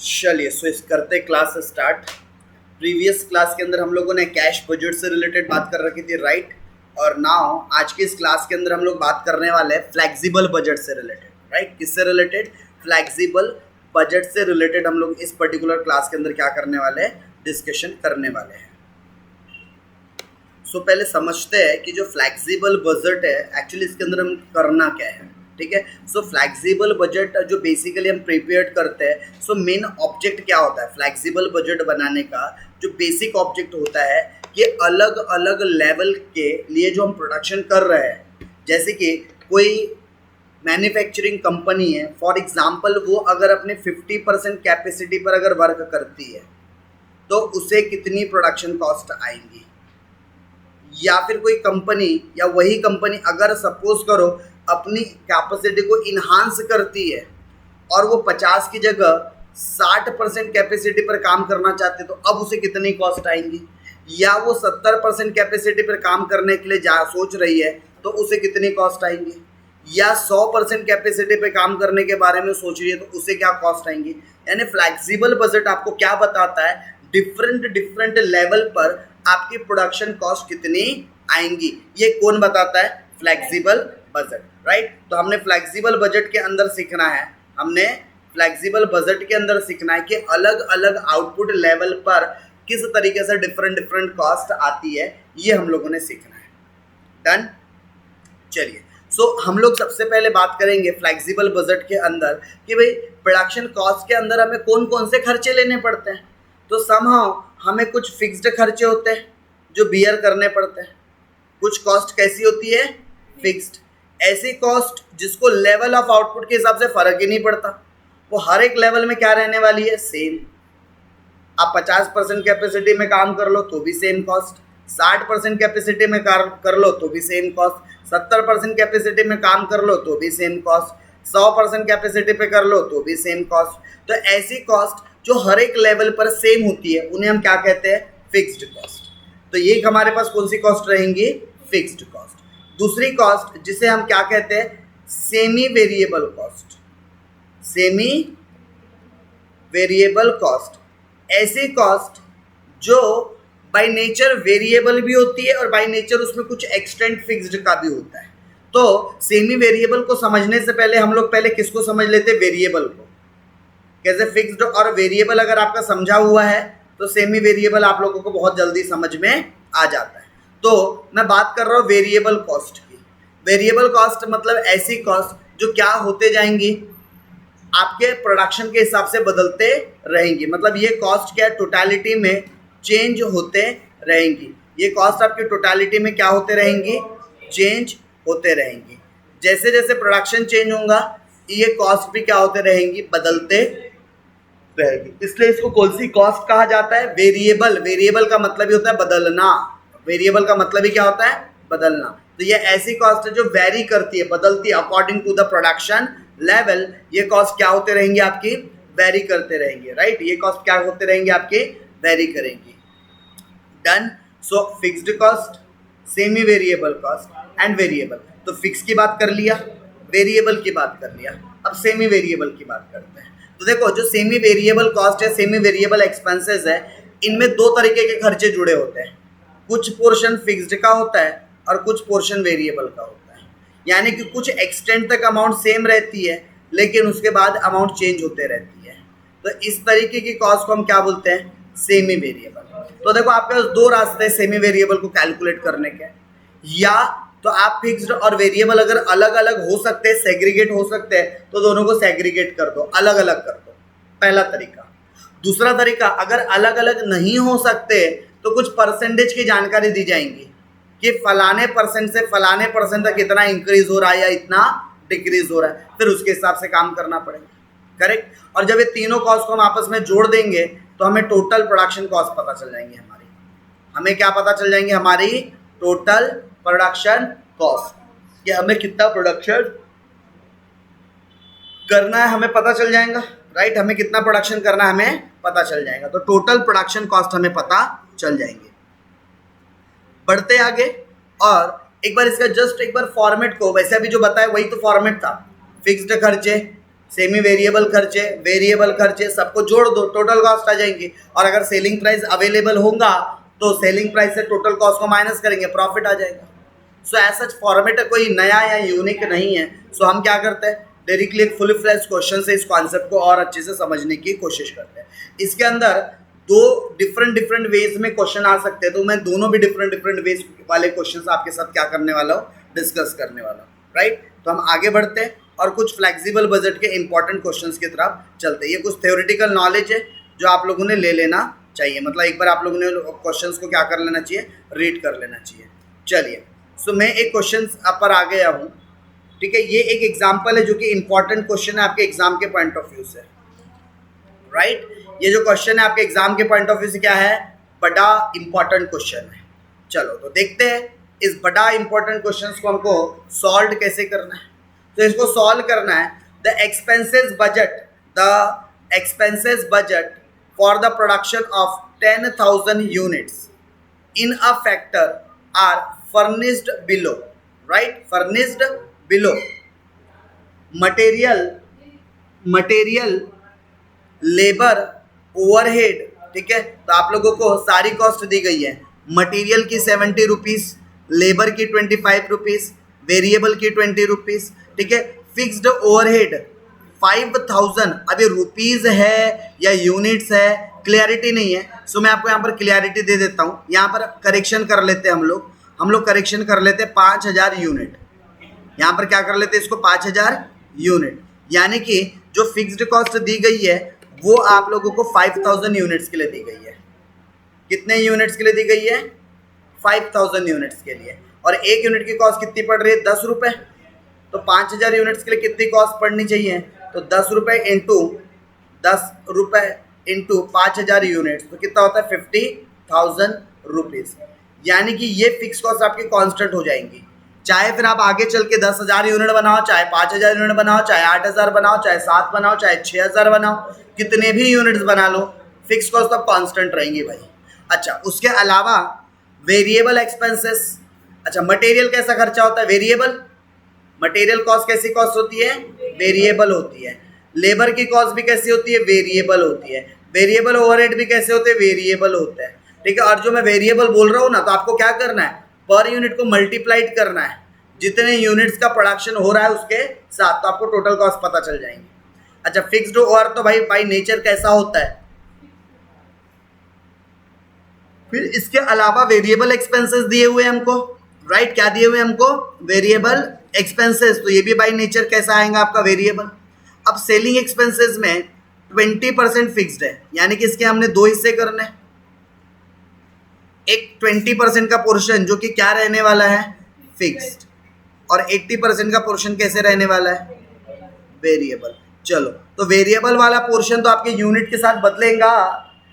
चलिए सो इस करते क्लास स्टार्ट। प्रीवियस क्लास के अंदर हम लोगों ने कैश बजट से रिलेटेड बात कर रखी थी, राइट। और नाउ आज की इस क्लास के अंदर हम लोग बात करने वाले हैं फ्लेक्सिबल बजट से रिलेटेड, राइट। किससे रिलेटेड? फ्लेक्सिबल बजट से रिलेटेड हम लोग इस पर्टिकुलर क्लास के अंदर क्या करने वाले हैं, डिस्कशन करने वाले हैं। सो पहले समझते हैं कि जो फ्लेक्सिबल बजट है एक्चुअली इसके अंदर हम करना क्या है, ठीक है। सो फ्लेक्सिबल बजट जो बेसिकली हम प्रिपेयर करते हैं, सो मेन ऑब्जेक्ट क्या होता है फ्लेक्सिबल बजट बनाने का? जो बेसिक ऑब्जेक्ट होता है कि अलग अलग लेवल के लिए जो हम प्रोडक्शन कर रहे हैं, जैसे कि कोई मैन्युफैक्चरिंग कंपनी है फॉर एग्जांपल, वो अगर अपने 50% कैपेसिटी पर अगर वर्क करती है तो उसे कितनी प्रोडक्शन कॉस्ट आएंगी। या फिर कोई कंपनी या वही कंपनी अगर सपोज करो अपनी कैपेसिटी को इन्हांस करती है और वो 50 की जगह 60% कैपेसिटी पर काम करना चाहते तो अब उसे कितनी कॉस्ट आएंगी। या वो 70% कैपेसिटी पर काम करने के लिए जा सोच रही है तो उसे कितनी कॉस्ट आएंगी। या 100% कैपेसिटी पे काम करने के बारे में सोच रही है तो उसे क्या कॉस्ट आएंगी। यानी फ्लेक्सिबल बजट आपको क्या बताता है, डिफरेंट डिफरेंट लेवल पर आपकी प्रोडक्शन कॉस्ट कितनी आएंगी, ये कौन बताता है? Flexible budget, right. तो हमने फ्लेक्सिबल बजट के अंदर सीखना है, हमने फ्लेक्सिबल बजट के अंदर सीखना है कि अलग अलग आउटपुट लेवल पर किस तरीके से डिफरेंट डिफरेंट कॉस्ट आती है, ये हम लोगों ने सीखना है। डन। चलिए सो हम लोग सबसे पहले बात करेंगे फ्लेक्सिबल बजट के अंदर कि भाई प्रोडक्शन कॉस्ट के अंदर हमें कौन कौन से खर्चे लेने पड़ते हैं। तो समहाउ हमें कुछ फिक्स्ड खर्चे होते हैं जो बियर करने पड़ते हैं, कुछ कॉस्ट कैसी होती है? फिक्स्ड। ऐसी कॉस्ट जिसको लेवल ऑफ आउटपुट के हिसाब से फर्क ही नहीं पड़ता, वो हर एक लेवल में क्या रहने वाली है? सेम। आप 50% कैपेसिटी में काम कर लो तो भी सेम कॉस्ट, 60% कैपेसिटी में कर लो तो भी सेम कॉस्ट, 70% कैपेसिटी में काम कर लो तो भी सेम कॉस्ट, 100% कैपेसिटी पे कर लो तो भी सेम कॉस्ट। तो ऐसी कॉस्ट जो हर एक लेवल पर सेम होती है उन्हें हम क्या कहते हैं? Fixed cost. तो ये हमारे पास कौन सी कॉस्ट रहेंगी? Fixed cost. दूसरी कॉस्ट जिसे हम क्या कहते हैं? Semi variable cost. Semi variable cost ऐसी कॉस्ट जो बाय नेचर वेरिएबल भी होती है और बाय नेचर उसमें कुछ एक्सटेंट फिक्स्ड का भी होता है। तो सेमी वेरिएबल को समझने से पहले हम लोग पहले किसको समझ लेते हैं? वेरिएबल को। कैसे फिक्स्ड और वेरिएबल अगर आपका समझा हुआ है तो सेमी वेरिएबल आप लोगों को बहुत जल्दी समझ में आ जाता है। तो मैं बात कर रहा हूँ वेरिएबल कॉस्ट की। वेरिएबल कॉस्ट मतलब ऐसी कॉस्ट जो क्या होते जाएंगी, आपके प्रोडक्शन के हिसाब से बदलते रहेंगी। मतलब ये कॉस्ट क्या टोटालिटी में चेंज होते रहेंगी। ये कॉस्ट आपकी टोटालिटी में क्या होते रहेंगी? चेंज होते रहेंगी। जैसे जैसे प्रोडक्शन चेंज होगा ये कॉस्ट भी क्या होते रहेंगी? बदलते रहेगी। इसलिए इसको कौन सी कॉस्ट कहा जाता है? वेरिएबल। वेरिएबल का मतलब ही होता है बदलना। वेरिएबल का मतलब ही क्या होता है? बदलना। तो ये ऐसी कॉस्ट है जो वेरी करती है, बदलती है according to the production level. ये कॉस्ट क्या होते रहेंगे? आपकी वेरी करते रहेंगे, राइट। ये कॉस्ट क्या होते रहेंगे? आपके वेरी करेंगी। Done. So fixed cost, semi variable cost and variable. तो फिक्स की बात कर लिया, वेरिएबल की बात कर लिया, अब सेमी वेरिएबल की बात करते हैं। तो देखो जो सेमी वेरिएबल कॉस्ट है, सेमी वेरिएबल एक्सपेंसेस है, इनमें दो तरीके के खर्चे जुड़े होते हैं। कुछ पोर्शन फिक्स्ड का होता है और कुछ पोर्शन वेरिएबल का होता है। यानी कि कुछ एक्सटेंट तक अमाउंट सेम रहती है लेकिन उसके बाद अमाउंट चेंज होते रहती है। तो इस तरीके की कॉस्ट को हम क्या बोलते हैं? Semi variable. तो देखो आपके पास दो रास्ते हैं सेमी वेरिएबल को कैलकुलेट करने के। या तो आप फिक्स्ड और वेरिएबल अगर अलग अलग हो सकते हैं, सेग्रीगेट हो सकते हैं, तो दोनों को सेग्रीगेट कर दो, अलग अलग कर दो, पहला तरीका। दूसरा तरीका, अगर अलग अलग नहीं हो सकते तो कुछ परसेंटेज की जानकारी दी जाएंगी कि फलाने परसेंट से फलाने परसेंट तक इतना इंक्रीज हो रहा है या इतना डिक्रीज हो रहा है, फिर उसके हिसाब से काम करना पड़ेगा, करेक्ट। और जब ये तीनों कॉस्ट को हम आपस में जोड़ देंगे तो हमें टोटल प्रोडक्शन कॉस्ट पता चल जाएंगी हमारी। हमें क्या पता चल जाएंगे? हमारी टोटल प्रोडक्शन कॉस्ट, कि हमें कितना प्रोडक्शन करना है हमें पता चल जाएगा, राइट। हमें कितना प्रोडक्शन करना है हमें पता चल जाएगा। तो टोटल प्रोडक्शन कॉस्ट हमें पता चल जाएंगे। बढ़ते आगे और एक बार इसका जस्ट एक बार फॉर्मेट को, वैसे अभी जो बताया वही तो फॉर्मेट था, फिक्स्ड खर्चे, सेमी वेरिएबल खर्चे सबको जोड़ दो, टोटल कॉस्ट आ जाएंगी। और अगर सेलिंग प्राइस अवेलेबल होगा तो सेलिंग प्राइस से टोटल कॉस्ट को माइनस करेंगे, प्रॉफिट आ जाएगा। सो ऐसा फॉर्मेट कोई नया या यूनिक नहीं है। सो हम क्या करते हैं, डायरेक्टली एक फुल फ्लेज क्वेश्चन से इस कॉन्सेप्ट को और अच्छे से समझने की कोशिश करते हैं। इसके अंदर दो डिफरेंट वेज में क्वेश्चन आ सकते हैं, तो मैं दोनों भी डिफरेंट वेज वाले क्वेश्चन आपके साथ क्या करने वाला हूँ, डिस्कस करने वाला हूँ, राइट। तो हम आगे बढ़ते हैं और कुछ फ्लेक्सिबल बजट के इंपॉर्टेंट क्वेश्चंस की तरफ चलते हैं। ये कुछ थ्योरेटिकल नॉलेज है जो आप लोगों ने ले लेना चाहिए, मतलब एक बार आप लोगों ने क्वेश्चंस को क्या कर लेना चाहिए, रीड कर लेना चाहिए। चलिए, सो मैं एक क्वेश्चन पर आ गया हूँ, ठीक है। ये एक एग्जाम्पल है जो कि इंपॉर्टेंट क्वेश्चन है आपके एग्जाम के पॉइंट ऑफ व्यू से, राइट। ये जो क्वेश्चन है आपके एग्जाम के पॉइंट ऑफ व्यू से क्या है, बड़ा इंपॉर्टेंट क्वेश्चन है। चलो तो देखते हैं इस बड़ा इंपॉर्टेंट क्वेश्चन को हमको सॉल्व कैसे करना है। तो इसको सॉल्व करना है, the expenses budget for the production of 10,000 units in a factor are furnished below, right, furnished below. Material, labour, overhead, ठीक है। तो आप लोगों को सारी कॉस्ट दी गई है, मटेरियल की 70 रुपीज़, लेबर की 25 रुपीज़, वेरिएबल की 20 रुपीज़, ठीक है। Fixed overhead 5,000। अब ये रुपीज़ है या यूनिट्स है, क्लियरिटी नहीं है। सो मैं आपको यहाँ पर क्लियरिटी दे देता हूँ। यहाँ पर करेक्शन कर लेते हैं हम लोग करेक्शन कर लेते हैं 5,000 यूनिट। यहाँ पर क्या कर लेते हैं, इसको 5,000 यूनिट, यानी कि जो फिक्स्ड कॉस्ट दी गई है वो आप लोगों को 5,000 यूनिट्स के लिए दी गई है। कितने यूनिट्स के लिए दी गई है, 5,000 यूनिट्स के लिए। और एक यूनिट की कॉस्ट कितनी पड़ रही है, 10 रुपये। तो 5,000 यूनिट्स के लिए कितनी कॉस्ट पड़नी चाहिए, तो 10 रुपये इंटू 5,000 यूनिट्स, तो कितना होता है 50,000 रुपीज़। यानी कि ये फिक्स कॉस्ट आपकी कांस्टेंट हो जाएंगी। चाहे फिर आप आगे चल के 10,000 यूनिट बनाओ, चाहे 5,000 यूनिट बनाओ, चाहे 8,000 बनाओ, चाहे 7 बनाओ, चाहे 6,000 बनाओ, कितने भी यूनिट्स बना लो, फिक्स कॉस्ट अब कांस्टेंट रहेंगी भाई। अच्छा, उसके अलावा वेरिएबल एक्सपेंसेस। अच्छा, मटेरियल कैसा खर्चा होता है, वेरिएबल। मटेरियल कॉस्ट कैसी कॉस्ट होती है, वेरिएबल होती है। लेबर की कॉस्ट भी कैसी होती है, वेरिएबल होती है। वेरिएबल ओवरहेड भी कैसे होते हैं, वेरिएबल होते हैं, ठीक है। और जो मैं वेरिएबल बोल रहा हूँ ना, तो आपको क्या करना है, पर यूनिट को मल्टीप्लाइड करना है जितने यूनिट्स का प्रोडक्शन हो रहा है उसके साथ, तो आपको टोटल कॉस्ट पता चल जाएंगे। अच्छा, फिक्स्ड ओवर तो भाई बाई नेचर कैसा होता है। फिर इसके अलावा वेरिएबल एक्सपेंसेस दिए हुए हमको, राइट, क्या दिए हुए हमको, वेरिएबल एक्सपेंसेस। तो ये भी बाई नेचर कैसा आएगा आपका, वेरिएबल। अब सेलिंग एक्सपेंसेस में 20% फिक्स्ड है, यानी कि इसके हमने दो हिस्से करने हैं। एक 20% का पोर्शन जो कि क्या रहने वाला है, फिक्स्ड, और 80% का पोर्शन कैसे रहने वाला है, वेरिएबल। चलो, तो वेरिएबल वाला पोर्शन तो आपके यूनिट के साथ बदलेगा,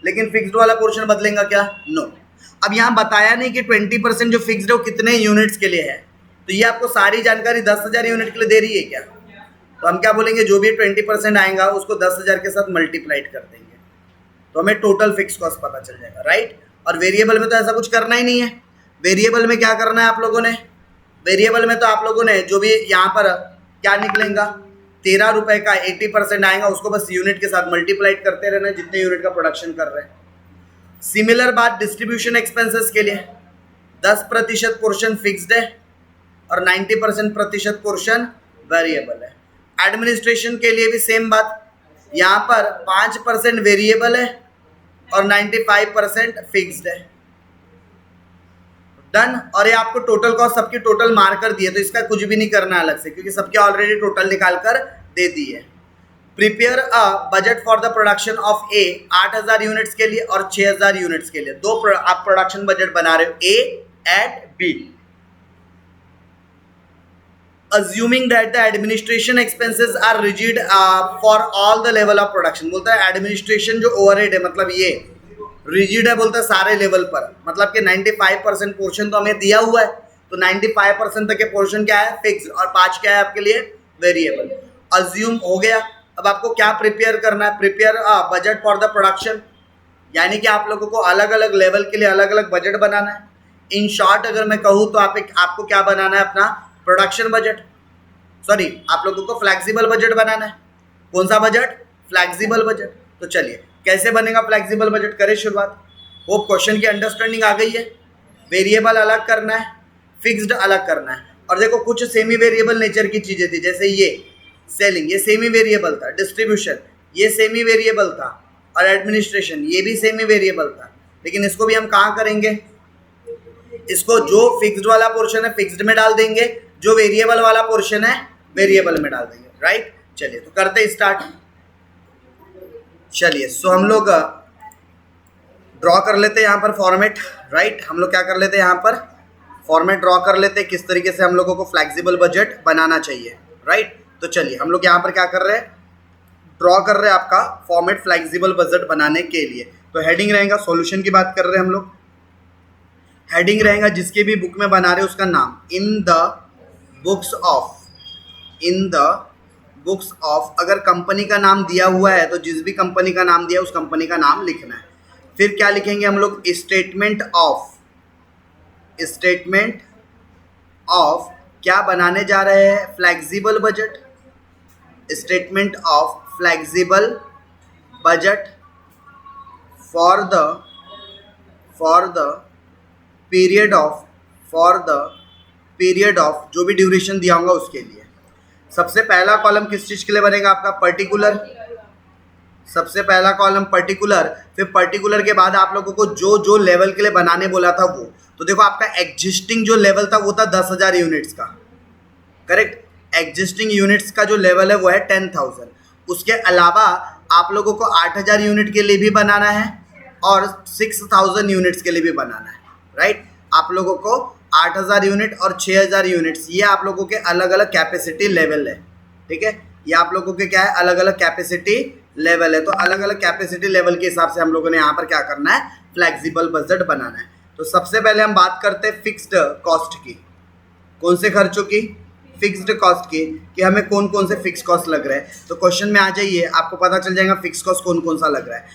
लेकिन फिक्स्ड वाला पोर्शन बदलेगा क्या, नो। अब यहाँ बताया नहीं कि 20% जो फिक्स्ड है वो कितने यूनिट्स के लिए है, तो ये आपको सारी जानकारी 10,000 यूनिट के लिए दे रही है क्या। तो हम क्या बोलेंगे, जो भी 20% आएगा उसको 10,000 के साथ मल्टीप्लाइड कर देंगे, तो हमें टोटल फिक्स कॉस्ट पता चल जाएगा, राइट। और वेरिएबल में तो ऐसा कुछ करना ही नहीं है। वेरिएबल में क्या करना है आप लोगों ने, वेरिएबल में तो आप लोगों ने जो भी यहाँ पर क्या निकलेगा, 13 रुपये का 80% आएगा, उसको बस यूनिट के साथ मल्टीप्लाइड करते रहना जितने यूनिट का प्रोडक्शन कर रहे हैं। सिमिलर बात डिस्ट्रीब्यूशन एक्सपेंसेस के लिए, 10% पोर्शन फिक्स्ड है और 90% पोर्शन वेरिएबल है। एडमिनिस्ट्रेशन के लिए भी सेम बात, यहाँ पर 5% वेरिएबल है और 95% फिक्स्ड है, डन। और ये आपको टोटल कॉस्ट सबकी टोटल मार्कर दिए, तो इसका कुछ भी नहीं करना अलग से, क्योंकि सबके ऑलरेडी टोटल निकाल कर दे दी है। Prepare a budget for the production of A 8,000 units के लिए और 6,000 यूनिट्स के लिए, दो आप प्रोडक्शन बजट बना रहे हो, A and B. Assuming that the administration expenses are rigid for all the level of production, बोलता है एडमिनिस्ट्रेशन जो ओवरहेड है, मतलब ये रिजिड है, बोलता है सारे लेवल पर, मतलब कि 95% पोर्शन तो हमें दिया हुआ है, तो 95% तक के पोर्शन क्या है, फिक्स, और 5 क्या है आपके लिए, वेरिएबल। अज्यूम हो गया। अब आपको क्या प्रिपेयर करना है, prepare budget for the production, यानी कि आप लोगों को अलग अलग लेवल के लिए अलग अलग बजट बनाना है। इन शॉर्ट अगर मैं कहूँ तो आपको क्या बनाना है, अपना प्रोडक्शन बजट, सॉरी, आप लोगों को फ्लेक्सिबल बजट बनाना है। कौन सा बजट? Flexible budget. तो चलिए कैसे बनेगा फ्लेक्सिबल बजट, करें शुरुआत। होप क्वेश्चन की अंडरस्टैंडिंग आ गई है। वेरिएबल अलग करना है, फिक्स्ड अलग करना है। और देखो कुछ सेमी वेरिएबल नेचर की चीजें थी, जैसे ये सेलिंग, ये सेमी वेरिएबल था। डिस्ट्रीब्यूशन ये सेमी वेरिएबल था, और एडमिनिस्ट्रेशन ये भी सेमी वेरिएबल था। लेकिन इसको भी हम कहाँ करेंगे? इसको जो फिक्स्ड वाला पोर्शन है फिक्स्ड में डाल देंगे, जो वेरिएबल वाला पोर्शन है वेरिएबल में डाल देंगे, राइट। चलिए तो करते स्टार्ट। चलिए सो हम लोग ड्रॉ कर लेते हैं यहाँ पर फॉर्मेट, राइट। हम लोग क्या कर लेते हैं यहाँ पर फॉर्मेट ड्रॉ कर लेते हैं, किस तरीके से हम लोगों को फ्लेक्सिबल बजट बनाना चाहिए, राइट। तो चलिए हम लोग यहाँ पर क्या कर रहे हैं, ड्रॉ कर रहे हैं आपका फॉर्मेट फ्लेक्सिबल बजट बनाने के लिए। तो हेडिंग रहेगा, सॉल्यूशन की बात कर रहे हैं हम लोग। हेडिंग रहेगा जिसके भी बुक में बना रहे हैं उसका नाम, in the books of, in the books of. अगर कंपनी का नाम दिया हुआ है तो जिस भी कंपनी का नाम दिया है उस कंपनी का नाम लिखना है। फिर क्या लिखेंगे हम लोग? स्टेटमेंट ऑफ, स्टेटमेंट ऑफ क्या बनाने जा रहे हैं? Flexible budget. Statement of flexible budget for the period of जो भी ड्यूरेशन दिया होगा उसके लिए। सबसे पहला कॉलम किस चीज़ के लिए बनेगा आपका? पर्टिकुलर। सबसे पहला कॉलम पर्टिकुलर, फिर पर्टिकुलर के बाद आप लोगों को जो जो लेवल के लिए बनाने बोला था वो, तो देखो आपका एग्जिस्टिंग जो लेवल था वो था 10,000 यूनिट्स का, करेक्ट। एग्जिस्टिंग यूनिट्स का जो लेवल है वो है 10,000। उसके अलावा आप लोगों को 8,000 यूनिट के लिए भी बनाना है और 6,000 यूनिट्स के लिए भी बनाना है, राइट। आप लोगों को 8,000 यूनिट और 6,000 यूनिट्स, ये आप लोगों के अलग अलग कैपेसिटी लेवल है, ठीक है। ये आप लोगों के क्या है? अलग अलग कैपेसिटी लेवल है। तो अलग अलग कैपेसिटी लेवल के हिसाब से हम लोगों ने यहाँ पर क्या करना है? फ्लेक्सिबल बजट बनाना है। तो सबसे पहले हम बात करते हैं फिक्स्ड कॉस्ट की। कौन से खर्चों की? फिक्स्ड कॉस्ट की, कि हमें कौन कौन से फिक्स कॉस्ट लग रहे हैं। तो क्वेश्चन में आ जाइए, आपको पता चल जाएगा फिक्स कॉस्ट कौन कौन सा लग रहा है।